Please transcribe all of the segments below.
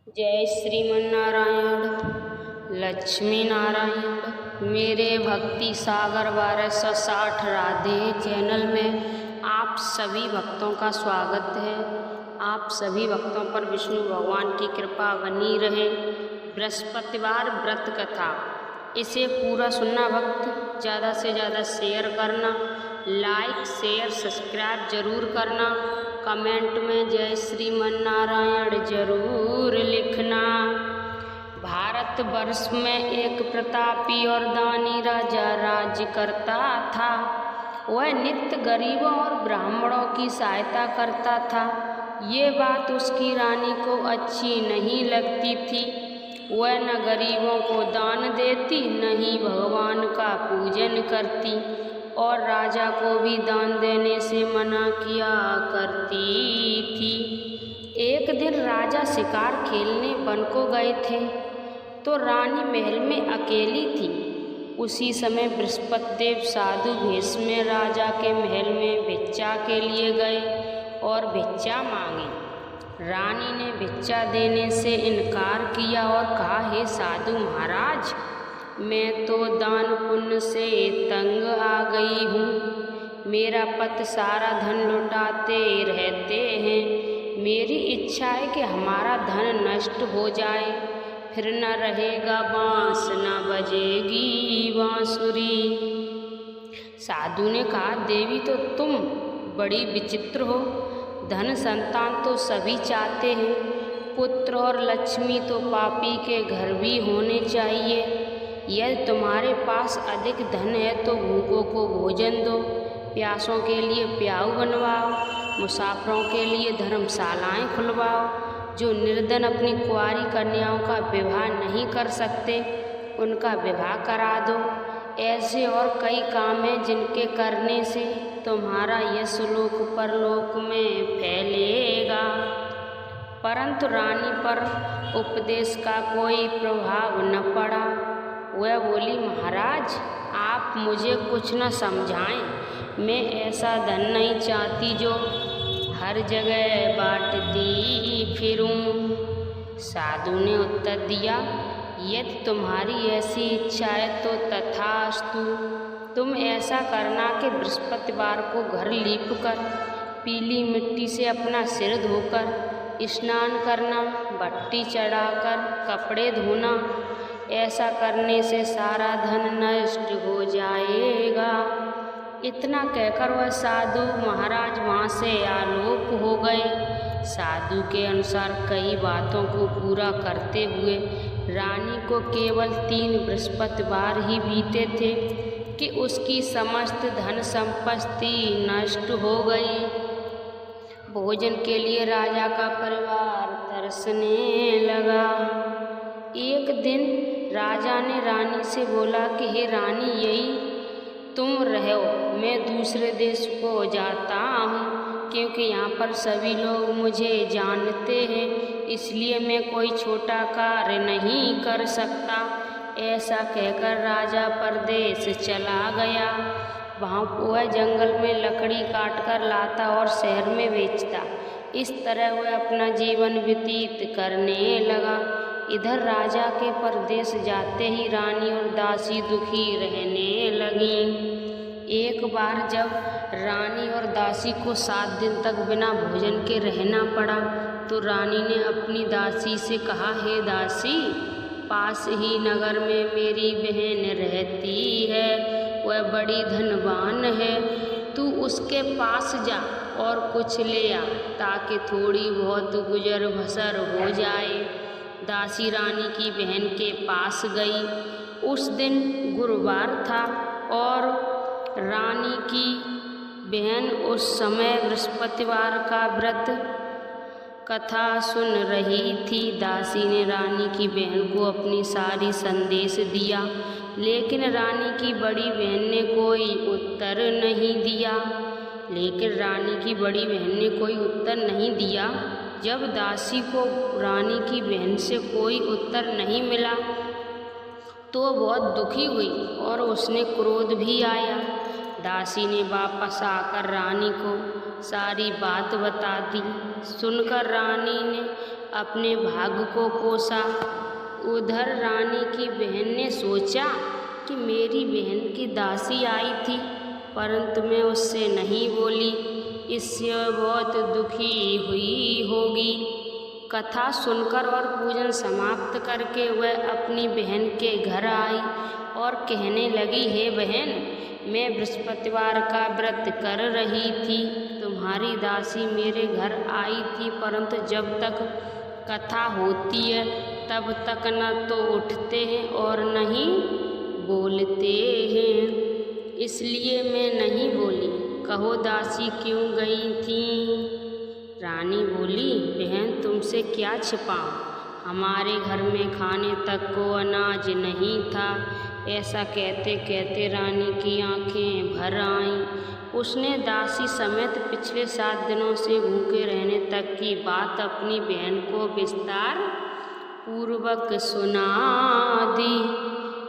जय श्रीमन्नारायण। लक्ष्मी नारायण। मेरे भक्ति सागर 1260 राधे चैनल में आप सभी भक्तों का स्वागत है। आप सभी भक्तों पर विष्णु भगवान की कृपा बनी रहे। बृहस्पतिवार व्रत कथा, इसे पूरा सुनना भक्त, ज़्यादा से ज़्यादा शेयर करना, लाइक शेयर सब्सक्राइब जरूर करना, कमेंट में जय श्रीमन्नारायण जरूर लिखना। भारत वर्ष में एक प्रतापी और दानी राजा राज्य करता था। वह नित्य गरीबों और ब्राह्मणों की सहायता करता था। ये बात उसकी रानी को अच्छी नहीं लगती थी। वह न गरीबों को दान देती, न ही भगवान का पूजन करती, और राजा को भी दान देने से मना किया करती थी। एक दिन राजा शिकार खेलने वन को गए थे, तो रानी महल में अकेली थी। उसी समय बृहस्पति देव साधु भेष में राजा के महल में भिक्षा के लिए गए और भिक्षा मांगी। रानी ने भिक्षा देने से इनकार किया और कहा, हे साधु महाराज, मैं तो दान पुण्य से तंग आ गई हूँ। मेरा पति सारा धन लुटाते रहते हैं। मेरी इच्छा है कि हमारा धन नष्ट हो जाए, फिर न रहेगा बांस, न बजेगी बांसुरी। साधु ने कहा, देवी तो तुम बड़ी विचित्र हो। धन संतान तो सभी चाहते हैं, पुत्र और लक्ष्मी तो पापी के घर भी होने चाहिए। यदि तुम्हारे पास अधिक धन है तो भूखों को भोजन दो, प्यासों के लिए प्याऊ बनवाओ, मुसाफरों के लिए धर्मशालाएं खुलवाओ। जो निर्धन अपनी कुंवारी कन्याओं का विवाह नहीं कर सकते, उनका विवाह करा दो। ऐसे और कई काम हैं जिनके करने से तुम्हारा यश लोक परलोक में फैलेगा। परंतु रानी पर उपदेश का कोई प्रभाव न पड़ा। वह बोली, महाराज, आप मुझे कुछ न समझाएं। मैं ऐसा धन नहीं चाहती जो हर जगह बांटती फिरूं। साधु ने उत्तर दिया, यदि तुम्हारी ऐसी इच्छा है तो तथास्तु। तुम ऐसा करना कि बृहस्पतिवार को घर लीप कर, पीली मिट्टी से अपना सिर धोकर स्नान करना, भट्टी चढ़ाकर कपड़े धोना। ऐसा करने से सारा धन नष्ट हो जाएगा। इतना कहकर वह साधु महाराज वहाँ से आलोप हो गए। साधु के अनुसार कई बातों को पूरा करते हुए रानी को केवल 3 बृहस्पतिवार ही बीते थे कि उसकी समस्त धन संपत्ति नष्ट हो गई। भोजन के लिए राजा का परिवार तरसने लगा। एक दिन राजा ने रानी से बोला कि हे रानी, यही तुम रहो, मैं दूसरे देश को जाता हूँ, क्योंकि यहाँ पर सभी लोग मुझे जानते हैं, इसलिए मैं कोई छोटा कार्य नहीं कर सकता। ऐसा कहकर राजा परदेश चला गया। वहाँ वह जंगल में लकड़ी काटकर लाता और शहर में बेचता। इस तरह वह अपना जीवन व्यतीत करने लगा। इधर राजा के परदेश जाते ही रानी और दासी दुखी रहने लगीं। एक बार जब रानी और दासी को 7 दिन तक बिना भोजन के रहना पड़ा, तो रानी ने अपनी दासी से कहा, हे दासी, पास ही नगर में मेरी बहन रहती है, वह बड़ी धनवान है। तू उसके पास जा और कुछ ले आ, ताकि थोड़ी बहुत गुजर बसर हो जाए। दासी रानी की बहन के पास गई। उस दिन गुरुवार था और रानी की बहन उस समय बृहस्पतिवार का व्रत कथा सुन रही थी। दासी ने रानी की बहन को अपनी सारी संदेश दिया, लेकिन रानी की बड़ी बहन ने कोई उत्तर नहीं दिया। जब दासी को रानी की बहन से कोई उत्तर नहीं मिला तो बहुत दुखी हुई और उसने क्रोध भी आया। दासी ने वापस आकर रानी को सारी बात बता दी। सुनकर रानी ने अपने भाग्य को कोसा। उधर रानी की बहन ने सोचा कि मेरी बहन की दासी आई थी, परंतु मैं उससे नहीं बोली, इससे बहुत दुखी हुई होगी। कथा सुनकर और पूजन समाप्त करके वह अपनी बहन के घर आई और कहने लगी, हे बहन, मैं बृहस्पतिवार का व्रत कर रही थी। तुम्हारी दासी मेरे घर आई थी, परंतु जब तक कथा होती है तब तक न तो उठते हैं और न ही बोलते हैं, इसलिए मैं नहीं बोली। कहो दासी क्यों गई थी? रानी बोली, बहन तुमसे क्या छिपाऊं, हमारे घर में खाने तक को अनाज नहीं था। ऐसा कहते कहते रानी की आंखें भर आईं। उसने दासी समेत पिछले 7 दिनों से भूखे रहने तक की बात अपनी बहन को विस्तार पूर्वक सुना दी।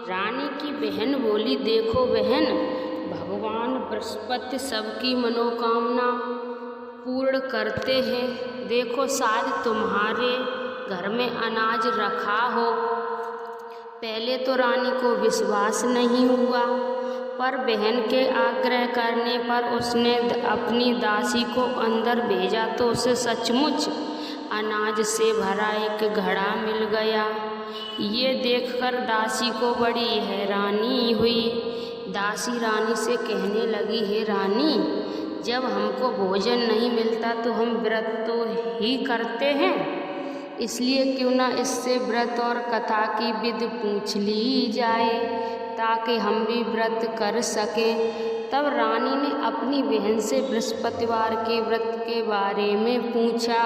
रानी की बहन बोली, देखो बहन, भगवान बृहस्पति सबकी मनोकामना पूर्ण करते हैं। देखो शायद तुम्हारे घर में अनाज रखा हो। पहले तो रानी को विश्वास नहीं हुआ, पर बहन के आग्रह करने पर उसने अपनी दासी को अंदर भेजा तो उसे सचमुच अनाज से भरा एक घड़ा मिल गया। ये देखकर दासी को बड़ी हैरानी हुई। दासी रानी से कहने लगी, हे रानी, जब हमको भोजन नहीं मिलता तो हम व्रत तो ही करते हैं, इसलिए क्यों ना इससे व्रत और कथा की विधि पूछ ली जाए ताकि हम भी व्रत कर सकें। तब रानी ने अपनी बहन से बृहस्पतिवार के व्रत के बारे में पूछा।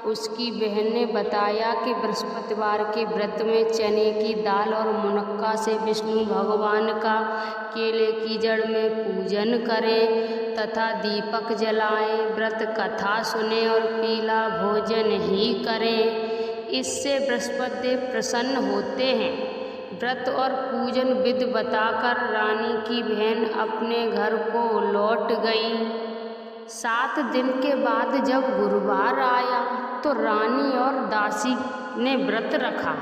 उसकी बहन ने बताया कि बृहस्पतिवार के व्रत में चने की दाल और मुनक्का से विष्णु भगवान का केले की जड़ में पूजन करें तथा दीपक जलाएं, व्रत कथा सुने और पीला भोजन ही करें। इससे बृहस्पति देव प्रसन्न होते हैं। व्रत और पूजन विधि बताकर रानी की बहन अपने घर को लौट गई। 7 दिन के बाद जब गुरुवार आया तो रानी और दासी ने व्रत रखा।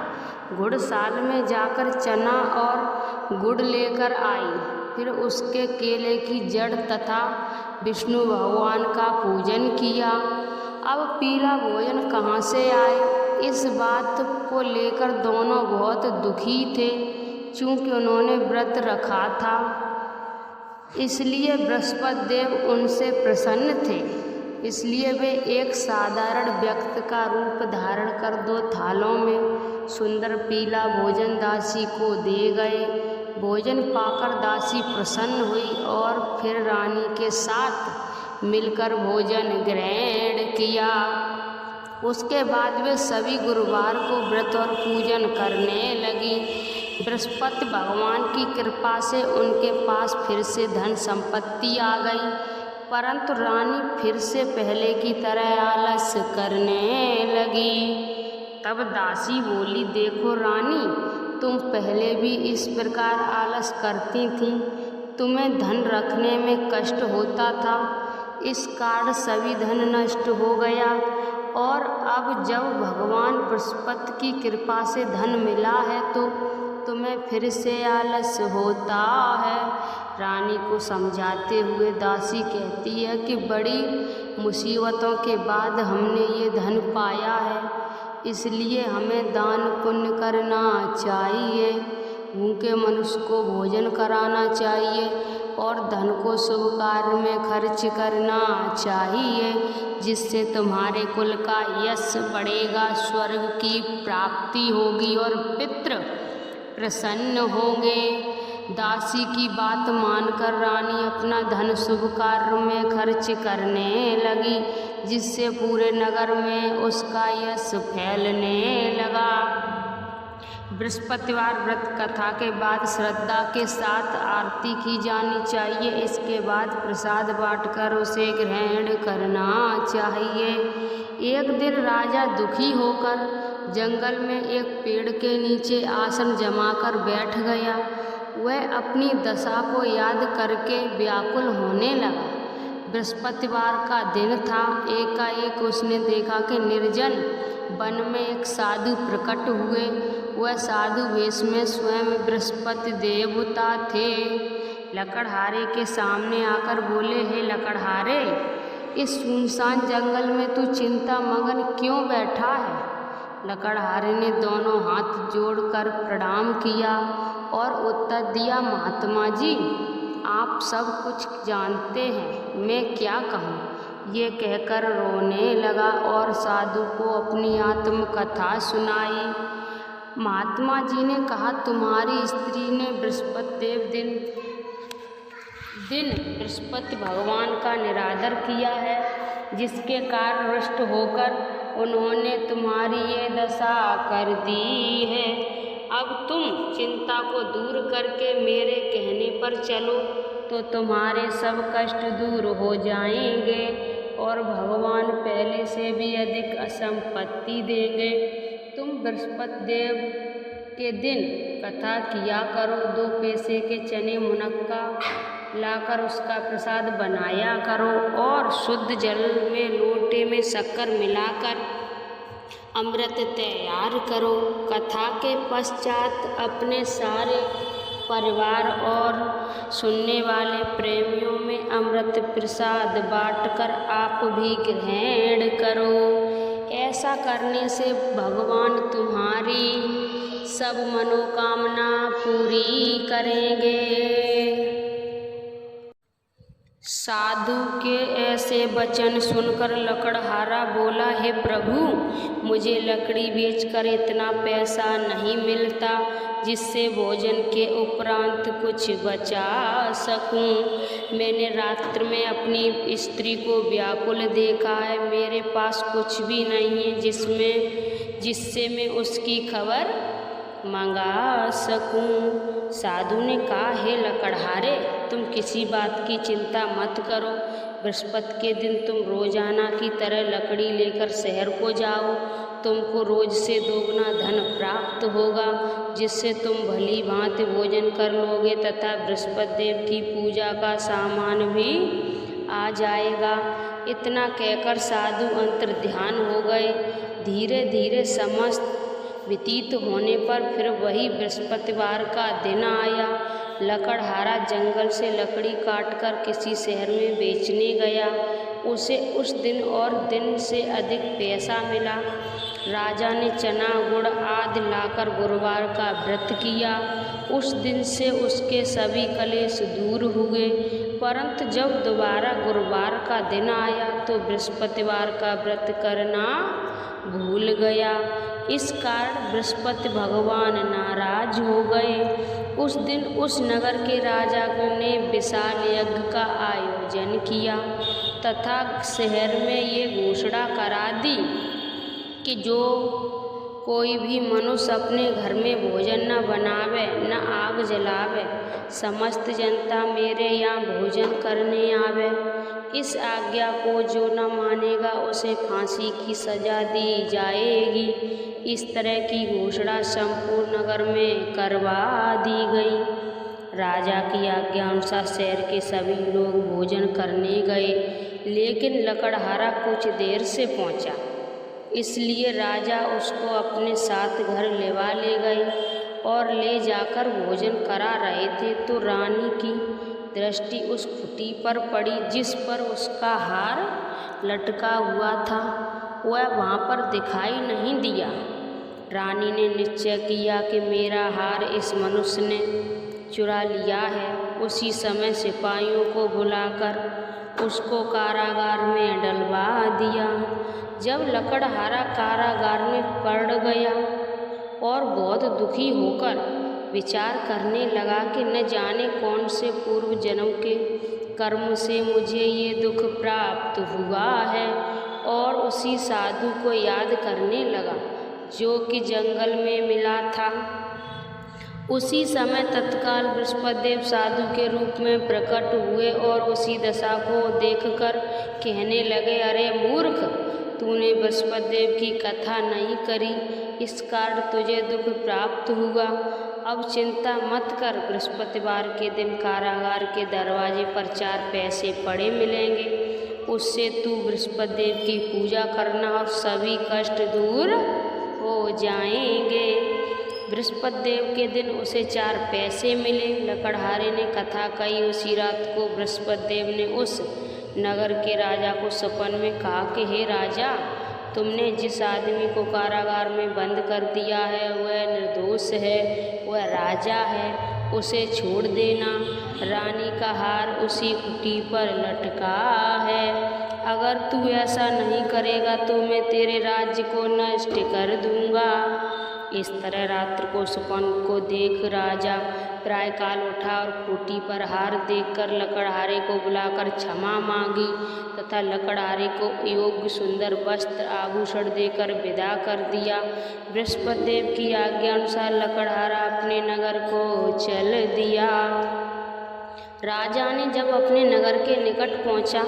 गुड़साल में जाकर चना और गुड़ लेकर आई, फिर उसके केले की जड़ तथा विष्णु भगवान का पूजन किया। अब पीला भोजन कहाँ से आए, इस बात को लेकर दोनों बहुत दुखी थे। चूँकि उन्होंने व्रत रखा था, इसलिए बृहस्पति देव उनसे प्रसन्न थे। इसलिए वे एक साधारण व्यक्ति का रूप धारण कर 2 थालों में सुंदर पीला भोजन दासी को दे गए। भोजन पाकर दासी प्रसन्न हुई और फिर रानी के साथ मिलकर भोजन ग्रहण किया। उसके बाद वे सभी गुरुवार को व्रत और पूजन करने लगी। बृहस्पति भगवान की कृपा से उनके पास फिर से धन संपत्ति आ गई, परंतु रानी फिर से पहले की तरह आलस करने लगी। तब दासी बोली, देखो रानी, तुम पहले भी इस प्रकार आलस करती थीं। तुम्हें धन रखने में कष्ट होता था, इस कारण सभी धन नष्ट हो गया और अब जब भगवान बृहस्पति की कृपा से धन मिला है तो तुम्हें फिर से आलस होता है। रानी को समझाते हुए दासी कहती है कि बड़ी मुसीबतों के बाद हमने ये धन पाया है, इसलिए हमें दान पुण्य करना चाहिए, भूखे मनुष्य को भोजन कराना चाहिए और धन को शुभ कार्य में खर्च करना चाहिए, जिससे तुम्हारे कुल का यश बढ़ेगा, स्वर्ग की प्राप्ति होगी और पितृ प्रसन्न होंगे। दासी की बात मानकर रानी अपना धन शुभ कार्य में खर्च करने लगी, जिससे पूरे नगर में उसका यश फैलने लगा। बृहस्पतिवार व्रत कथा के बाद श्रद्धा के साथ आरती की जानी चाहिए। इसके बाद प्रसाद बांटकर उसे ग्रहण करना चाहिए। एक दिन राजा दुखी होकर जंगल में एक पेड़ के नीचे आसन जमाकर बैठ गया। वह अपनी दशा को याद करके व्याकुल होने लगा। बृहस्पतिवार का दिन था। एकाएक उसने देखा कि निर्जन वन में एक साधु प्रकट हुए। वह साधु वेश में स्वयं बृहस्पति देवता थे। लकड़हारे के सामने आकर बोले, हे लकड़हारे, इस सुनसान जंगल में तू चिंता मगन क्यों बैठा है? लकड़हारे ने दोनों हाथ जोड़कर प्रणाम किया और उत्तर दिया, महात्मा जी, आप सब कुछ जानते हैं, मैं क्या कहूँ। ये कहकर रोने लगा और साधु को अपनी आत्मकथा सुनाई। महात्मा जी ने कहा, तुम्हारी स्त्री ने बृहस्पति दिन बृहस्पति भगवान का निरादर किया है, जिसके कारण रुष्ट होकर उन्होंने तुम्हारी ये दशा कर दी है। अब तुम चिंता को दूर करके मेरे कहने पर चलो तो तुम्हारे सब कष्ट दूर हो जाएंगे और भगवान पहले से भी अधिक संपत्ति देंगे। तुम बृहस्पति देव के दिन कथा किया करो। 2 पैसे के चने मुनक्का लाकर उसका प्रसाद बनाया करो और शुद्ध जल में लोटे में शक्कर मिलाकर अमृत तैयार करो। कथा के पश्चात अपने सारे परिवार और सुनने वाले प्रेमियों में अमृत प्रसाद बांटकर आप भी ग्रहण करो। ऐसा करने से भगवान तुम्हारी सब मनोकामना पूरी करेंगे। साधु के ऐसे वचन सुनकर लकड़हारा बोला, हे प्रभु, मुझे लकड़ी बेचकर इतना पैसा नहीं मिलता जिससे भोजन के उपरांत कुछ बचा सकूं। मैंने रात्र में अपनी स्त्री को व्याकुल देखा है। मेरे पास कुछ भी नहीं है जिससे मैं उसकी खबर मंगा सकूं। साधु ने कहा, हे लकड़हारे, तुम किसी बात की चिंता मत करो। बृहस्पति के दिन तुम रोजाना की तरह लकड़ी लेकर शहर को जाओ। तुमको रोज से दोगुना धन प्राप्त होगा, जिससे तुम भली भांति भोजन कर लोगे तथा बृहस्पति देव की पूजा का सामान भी आ जाएगा। इतना कहकर साधु अंतर्ध्यान हो गए। धीरे धीरे समस्त व्यतीत होने पर फिर वही बृहस्पतिवार का दिन आया। लकड़हारा जंगल से लकड़ी काटकर किसी शहर में बेचने गया। उसे उस दिन और दिन से अधिक पैसा मिला। राजा ने चना गुड़ आदि लाकर गुरुवार का व्रत किया। उस दिन से उसके सभी कलेश दूर हुए। परंतु जब दोबारा गुरुवार का दिन आया तो बृहस्पतिवार का व्रत करना भूल गया। इस कारण बृहस्पति भगवान नाराज हो गए। उस दिन उस नगर के राजा ने विशाल यज्ञ का आयोजन किया तथा शहर में ये घोषणा करा दी कि जो कोई भी मनुष्य अपने घर में भोजन न बनावे न आग जलावे, समस्त जनता मेरे यहाँ भोजन करने आवे। इस आज्ञा को जो न मानेगा उसे फांसी की सजा दी जाएगी। इस तरह की घोषणा संपूर्ण नगर में करवा दी गई। राजा की आज्ञा अनुसार शहर के सभी लोग भोजन करने गए, लेकिन लकड़हारा कुछ देर से पहुंचा। इसलिए राजा उसको अपने साथ घर लेवा ले गए और ले जाकर भोजन करा रहे थे तो रानी की दृष्टि उस खुटी पर पड़ी जिस पर उसका हार लटका हुआ था। वह वहाँ पर दिखाई नहीं दिया। रानी ने निश्चय किया कि मेरा हार इस मनुष्य ने चुरा लिया है। उसी समय सिपाहियों को बुलाकर उसको कारागार में डलवा दिया। जब लकड़हारा कारागार में पड़ गया और बहुत दुखी होकर विचार करने लगा कि न जाने कौन से पूर्व जन्म के कर्म से मुझे ये दुख प्राप्त हुआ है, और उसी साधु को याद करने लगा जो कि जंगल में मिला था। उसी समय तत्काल बृहस्पति देव साधु के रूप में प्रकट हुए और उसी दशा को देखकर कहने लगे, अरे मूर्ख, तूने बृहस्पति देव की कथा नहीं करी, इस कारण तुझे दुख प्राप्त हुआ। अब चिंता मत कर, बृहस्पतिवार के दिन कारागार के दरवाजे पर 4 पैसे पड़े मिलेंगे। उससे तू बृहस्पति देव की पूजा करना और सभी कष्ट दूर हो जाएंगे। बृहस्पति देव के दिन उसे 4 पैसे मिले। लकड़हारे ने कथा कही। उसी रात को बृहस्पति देव ने उस नगर के राजा को सपन में कहा कि हे राजा, तुमने जिस आदमी को कारागार में बंद कर दिया है वह निर्दोष है, वह राजा है, उसे छोड़ देना। रानी का हार उसी कुटी पर लटका है। अगर तू ऐसा नहीं करेगा तो मैं तेरे राज्य को नष्ट कर दूंगा। इस तरह रात्र को सपन को देख राजा प्रायःकाल उठा और खूंटी पर हार देखकर लकड़हारे को बुलाकर क्षमा मांगी तथा लकड़हारे को योग्य सुंदर वस्त्र आभूषण देकर विदा कर दिया। बृहस्पति देव की आज्ञा अनुसार लकड़हारा अपने नगर को चल दिया। राजा ने जब अपने नगर के निकट पहुंचा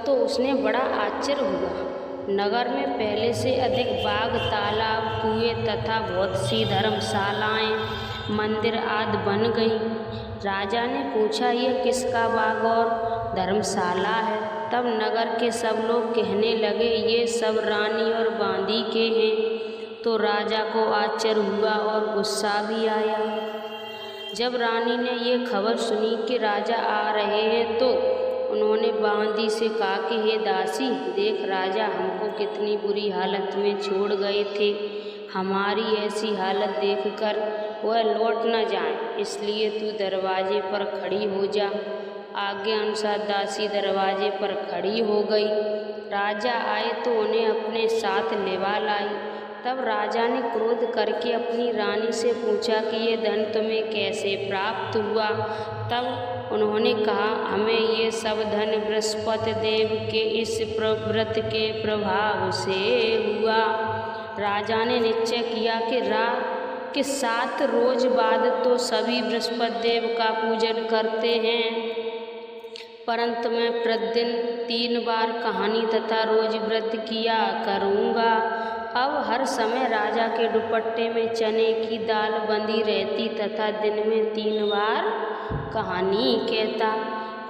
तो उसने बड़ा आश्चर्य हुआ। नगर में पहले से अधिक बाग, तालाब, कुएं तथा बहुत सी धर्मशालाएं, मंदिर आदि बन गई। राजा ने पूछा, यह किसका बाग और धर्मशाला है? तब नगर के सब लोग कहने लगे, ये सब रानी और बांदी के हैं। तो राजा को आश्चर्य हुआ और गुस्सा भी आया। जब रानी ने ये खबर सुनी कि राजा आ रहे हैं तो उन्होंने बांदी से कहा कि हे दासी, देख राजा हमको कितनी बुरी हालत में छोड़ गए थे। हमारी ऐसी हालत देखकर वह लौट न जाए, इसलिए तू दरवाजे पर खड़ी हो जा। आज्ञा अनुसार दासी दरवाजे पर खड़ी हो गई। राजा आए तो उन्हें अपने साथ लेवा लाई। तब राजा ने क्रोध करके अपनी रानी से पूछा कि ये धन तुम्हें कैसे प्राप्त हुआ? तब उन्होंने कहा, हमें ये सब धन बृहस्पति देव के इस व्रत के प्रभाव से हुआ। राजा ने निश्चय किया कि 7 रोज बाद तो सभी बृहस्पति देव का पूजन करते हैं, परंतु मैं प्रतिदिन 3 बार कहानी तथा रोज व्रत किया करूँगा। अब हर समय राजा के दुपट्टे में चने की दाल बंधी रहती तथा दिन में 3 बार कहानी कहता।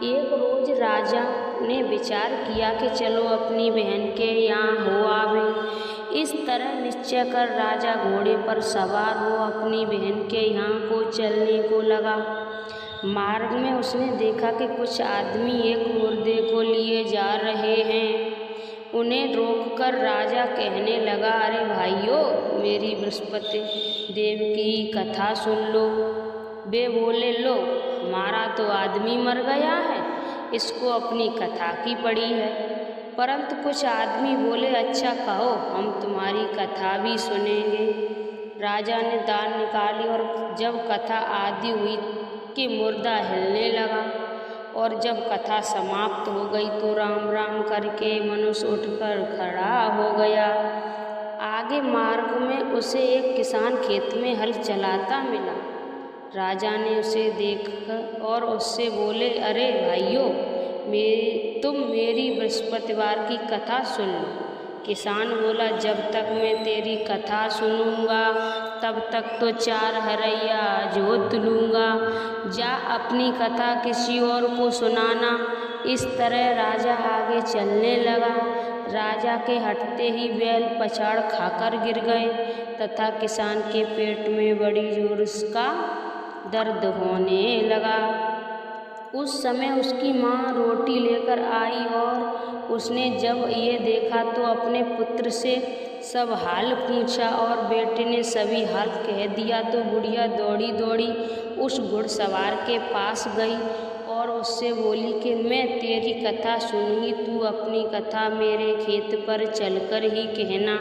एक रोज राजा ने विचार किया कि चलो अपनी बहन के यहाँ हो आवे। इस तरह निश्चय कर राजा घोड़े पर सवार हो अपनी बहन के यहाँ को चलने को लगा। मार्ग में उसने देखा कि कुछ आदमी एक मुर्दे को लिए जा रहे हैं। उन्हें रोककर राजा कहने लगा, अरे भाइयों, मेरी बृहस्पति देव की कथा सुन लो। वे बोले, लो हमारा तो आदमी मर गया है, इसको अपनी कथा की पड़ी है। परंतु कुछ आदमी बोले, अच्छा कहो, हम तुम्हारी कथा भी सुनेंगे। राजा ने दान निकाली और जब कथा आदि हुई कि मुर्दा हिलने लगा और जब कथा समाप्त हो गई तो राम राम करके मनुष्य उठकर खड़ा हो गया। आगे मार्ग में उसे एक किसान खेत में हल चलाता मिला। राजा ने उसे देखा और उससे बोले, अरे भाइयों, तुम मेरी बृहस्पतिवार की कथा सुन लो। किसान बोला, जब तक मैं तेरी कथा सुनूंगा तब तक तो 4 हरैया जोत लूँगा। जा अपनी कथा किसी और को सुनाना। इस तरह राजा आगे चलने लगा। राजा के हटते ही बैल पछाड़ खाकर गिर गए तथा किसान के पेट में बड़ी जोर का दर्द होने लगा। उस समय उसकी माँ रोटी लेकर आई और उसने जब ये देखा तो अपने पुत्र से सब हाल पूछा और बेटे ने सभी हाल कह दिया। तो बुढ़िया दौड़ी दौड़ी उस घुड़सवार के पास गई और उससे बोली कि मैं तेरी कथा सुनूंगी, तू अपनी कथा मेरे खेत पर चलकर ही कहना।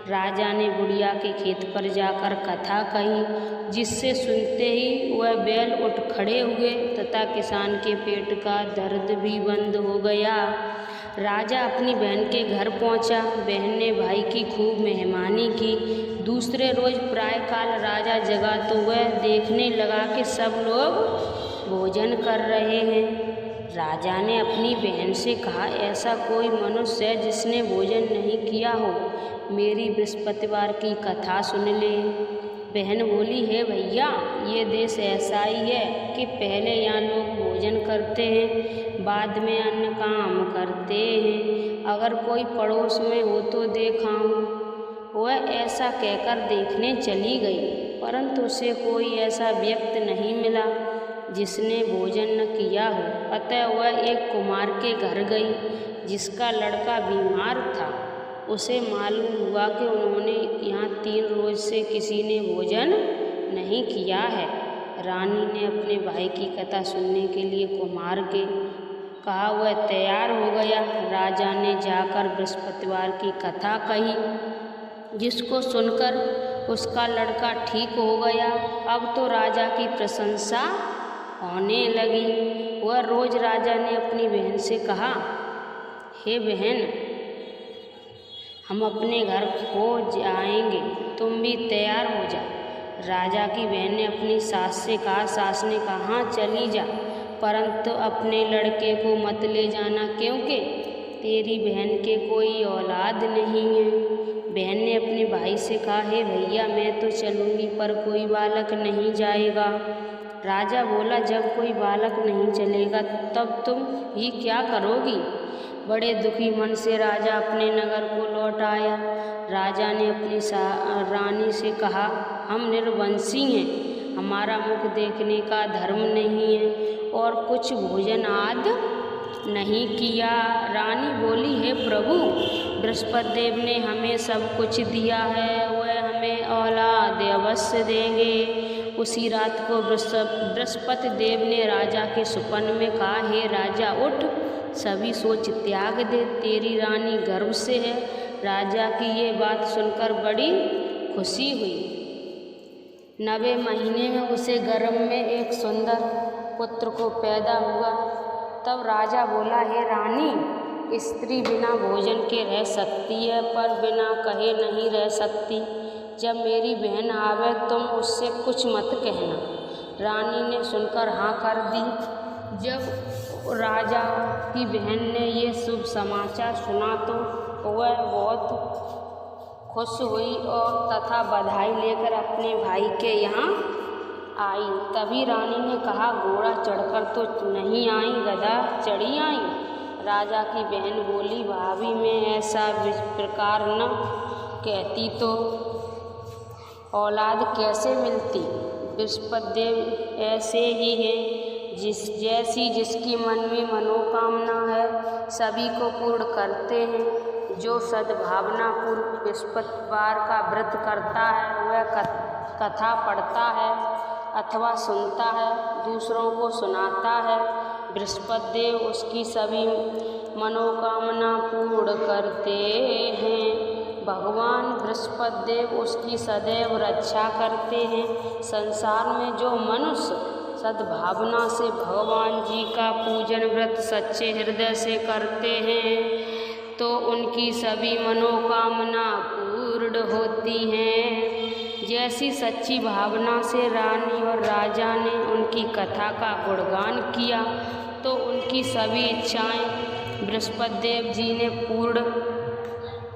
राजा ने बुढ़िया के खेत पर जाकर कथा कही, जिससे सुनते ही वह बैल उठ खड़े हुए तथा किसान के पेट का दर्द भी बंद हो गया। राजा अपनी बहन के घर पहुंचा। बहन ने भाई की खूब मेहमानी की। दूसरे रोज प्रायःकाल राजा जगा तो वह देखने लगा कि सब लोग भोजन कर रहे हैं। राजा ने अपनी बहन से कहा, ऐसा कोई मनुष्य है जिसने भोजन नहीं किया हो, मेरी बृहस्पतिवार की कथा सुन ले। बहन बोली, है भैया, ये देश ऐसा ही है कि पहले यहाँ लोग भोजन करते हैं, बाद में अन्य काम करते हैं। अगर कोई पड़ोस में हो तो देखाऊं। वह ऐसा कहकर देखने चली गई, परंतु उसे कोई ऐसा व्यक्ति नहीं मिला जिसने भोजन न किया हो। अतः वह एक कुम्हार के घर गई जिसका लड़का बीमार था। उसे मालूम हुआ कि उन्होंने यहाँ 3 रोज से किसी ने भोजन नहीं किया है। रानी ने अपने भाई की कथा सुनने के लिए कुम्हार के कहा। वह तैयार हो गया। राजा ने जाकर बृहस्पतिवार की कथा कही, जिसको सुनकर उसका लड़का ठीक हो गया। अब तो राजा की प्रशंसा होने लगी। वह रोज राजा ने अपनी बहन से कहा, हे बहन, हम अपने घर हो जाएंगे, तुम भी तैयार हो जा। राजा की बहन ने अपनी सास से कहा। सास ने कहा, हाँ चली जा, परंतु अपने लड़के को मत ले जाना, क्योंकि तेरी बहन के कोई औलाद नहीं है। बहन ने अपने भाई से कहा, हे भैया, मैं तो चलूँगी, पर कोई बालक नहीं जाएगा। राजा बोला, जब कोई बालक नहीं चलेगा तब तुम ही क्या करोगी। बड़े दुखी मन से राजा अपने नगर को लौट आया। राजा ने अपनी रानी से कहा, हम निर्वंशी हैं, हमारा मुख देखने का धर्म नहीं है और कुछ भोजन आदि नहीं किया। रानी बोली, हे प्रभु, बृहस्पति देव ने हमें सब कुछ दिया है, वह हमें औलाद अवश्य देंगे। उसी रात को बृहस्पति देव ने राजा के सुपन में कहा, हे राजा, उठ, सभी सोच त्याग दे, तेरी रानी गर्भ से है। राजा की ये बात सुनकर बड़ी खुशी हुई। 9वें महीने में उसे गर्भ में एक सुंदर पुत्र को पैदा हुआ। तब राजा बोला, हे रानी, स्त्री बिना भोजन के रह सकती है, पर बिना कहे नहीं रह सकती। जब मेरी बहन आवे तुम उससे कुछ मत कहना। रानी ने सुनकर हाँ कर दी। जब राजा की बहन ने ये शुभ समाचार सुना तो वह बहुत खुश हुई और तथा बधाई लेकर अपने भाई के यहाँ आई। तभी रानी ने कहा, घोड़ा चढ़कर तो नहीं आई, गधा चढ़ी आई। राजा की बहन बोली, भाभी, मैं ऐसा प्रकार न कहती तो औलाद कैसे मिलती। बृहस्पति देव ऐसे ही हैं, जैसी जिसकी मन में मनोकामना है सभी को पूर्ण करते हैं। जो सद्भावना पूर्व बृहस्पतिवार का व्रत करता है वह कथा पढ़ता है अथवा सुनता है, दूसरों को सुनाता है, बृहस्पति देव उसकी सभी मनोकामना पूर्ण करते हैं। भगवान बृहस्पति देव उसकी सदैव रक्षा करते हैं। संसार में जो मनुष्य सद्भावना से भगवान जी का पूजन व्रत सच्चे हृदय से करते हैं तो उनकी सभी मनोकामना पूर्ण होती हैं। जैसी सच्ची भावना से रानी और राजा ने उनकी कथा का गुणगान किया तो उनकी सभी इच्छाएं बृहस्पति देव जी ने पूर्ण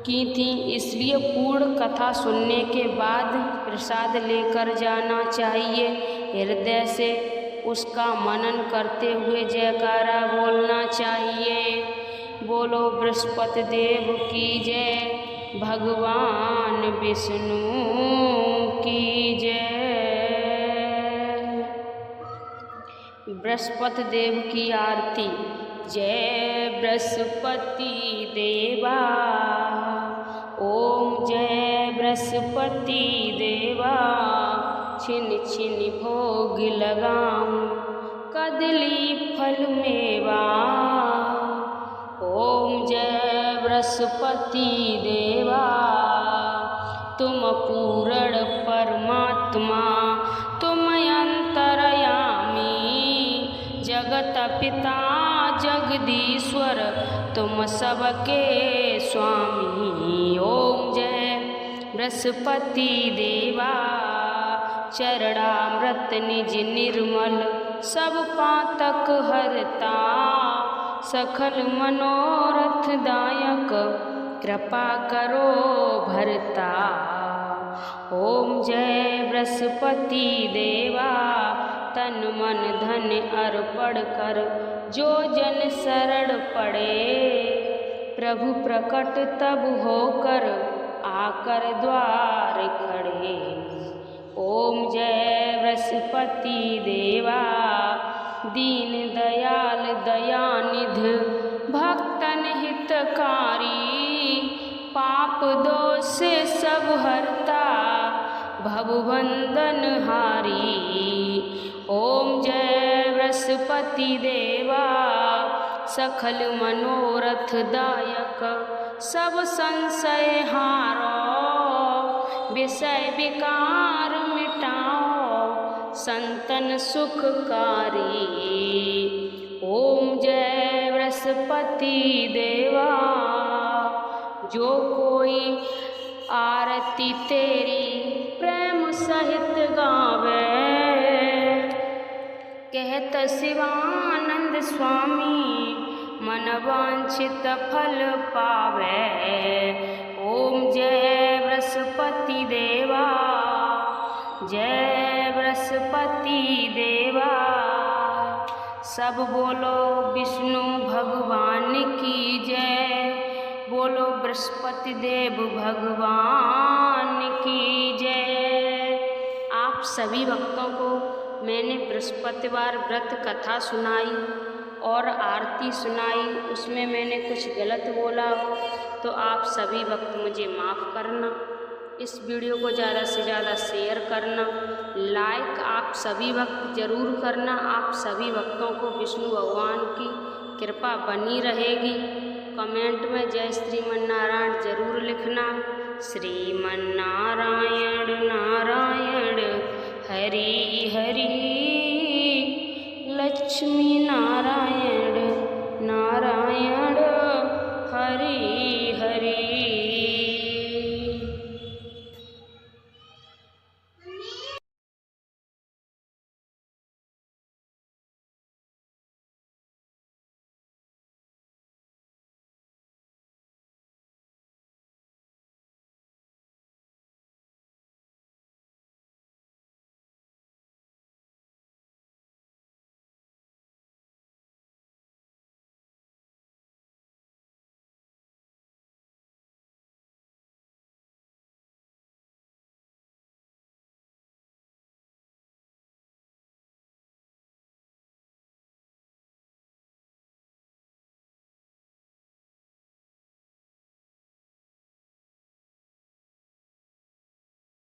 की थी। इसलिए पूर्ण कथा सुनने के बाद प्रसाद लेकर जाना चाहिए। हृदय से उसका मनन करते हुए जयकारा बोलना चाहिए। बोलो बृहस्पति देव की जय, भगवान विष्णु की जय। बृहस्पति देव की आरती। जय बृहस्पति देवा, ओम जय बृहस्पति देवा। छिन छिन भोग लगाऊं कदली फल मेवा। ओम जय बृहस्पति देवा, तुम पूर्ण परमात्मा, तुम अंतर्यामी, जगत पिता जगदीश्वर, तुम सबके स्वामी। ओम जय बृहस्पति देवा, चरणामृत निज निर्मल, सब पातक हरता, सकल मनोरथ दायक, कृपा करो भरता। ओम जय बृहस्पति देवा, तन मन धन अर्पण कर, जो जन शरण पड़े। प्रभु प्रकट तब होकर आकर द्वार खड़े। ओम जय बृहस्पति देवा, दीन दयाल दयानिध, भक्तन हितकारी, पाप दोष सब हरता, भवबंधन हारी। ओम जय बृहस्पति देवा, सकल मनोरथ दायक, सब संशय हारो, विषय विकार मिटाओ, संतन सुखकारी। ओम जय बृहस्पति देवा, जो कोई आरती तेरी प्रेम सहित गावे, कहत शिवानंद स्वामी, मन वांछित फल पावे। ओम जय बृहस्पति देवा, जय बृहस्पति देवा। सब बोलो विष्णु भगवान की जय, बोलो बृहस्पति देव भगवान की जय। आप सभी भक्तों को मैंने बृहस्पतिवार व्रत कथा सुनाई और आरती सुनाई, उसमें मैंने कुछ गलत बोला हो तो आप सभी भक्त मुझे माफ़ करना। इस वीडियो को ज़्यादा से ज़्यादा शेयर करना, लाइक आप सभी भक्त जरूर करना। आप सभी भक्तों को विष्णु भगवान की कृपा बनी रहेगी। कमेंट में जय श्रीमन्नारायण जरूर लिखना। श्रीमन्नारायण नारायण हरि